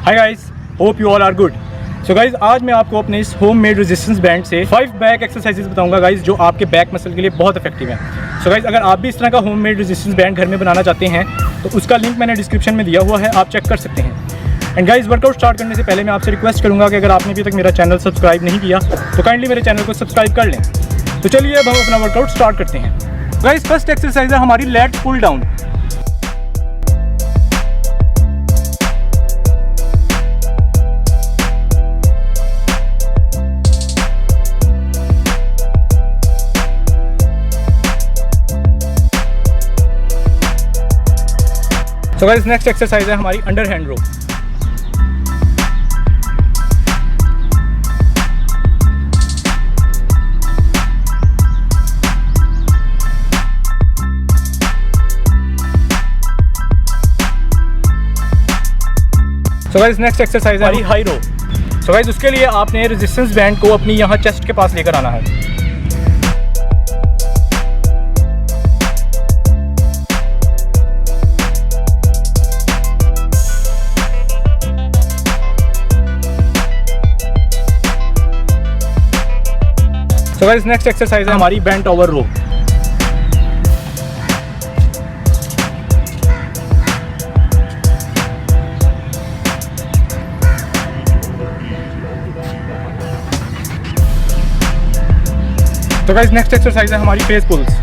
Hi guys, hope you all are good. So guys, आज मैं आपको अपने इस होम मेड रेजिस्टेंस बैंड से 5 बैक एक्सरसाइजेस बताऊंगा गाइस, जो आपके बैक मसल के लिए बहुत इफेक्टिव है। सो गाइस, अगर आप भी इस तरह का होम मेड रेजिस्टेंस बैंड घर में बनाना चाहते हैं तो उसका लिंक मैंने डिस्क्रिप्शन में दिया हुआ है, आप चेक कर सकते हैं। एंड गाइस, वर्कआउट स्टार्ट करने से पहले मैं आपसे रिक्वेस्ट करूँगा कि अगर आपने अभी तक मेरा चैनल सब्सक्राइब नहीं किया तो काइंडली मेरे चैनल को सब्सक्राइब कर लें। तो चलिए अब हम अपना वर्कआउट स्टार्ट करते हैं। गाइस, फर्स्ट एक्सरसाइज है हमारी लेट पुल डाउन। तो गाइस, नेक्स्ट एक्सरसाइज है हमारी अंडर हैंड रो। सो गाइस, नेक्स्ट एक्सरसाइज है हमारी हाई रो। सो गाइस, उसके लिए आपने रेजिस्टेंस बैंड को अपनी यहाँ चेस्ट के पास लेकर आना है। तो गाइस, नेक्स्ट एक्सरसाइज है हमारी बेंट ओवर रो। तो गाइस, नेक्स्ट एक्सरसाइज है हमारी फेस पुल्स।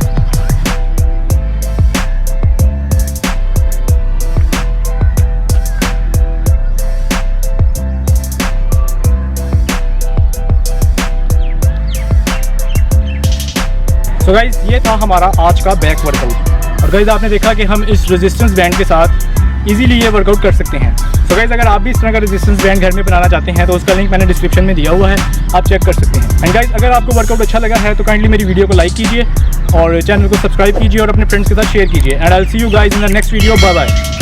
तो गाइस, ये था हमारा आज का बैक वर्कआउट। और गाइस, आपने देखा कि हम इस रेजिस्टेंस बैंड के साथ इजीली ये वर्कआउट कर सकते हैं। तो गाइस, अगर आप भी इस तरह का रेजिस्टेंस बैंड घर में बनाना चाहते हैं तो उसका लिंक मैंने डिस्क्रिप्शन में दिया हुआ है, आप चेक कर सकते हैं। एंड गाइस, अगर आपको वर्कआउट अच्छा लगा है तो काइंडली मेरी वीडियो को लाइक कीजिए और चैनल को सब्सक्राइब कीजिए और अपने फ्रेंड्स के साथ शेयर कीजिए। And I will see you guys in the next video. Bye bye.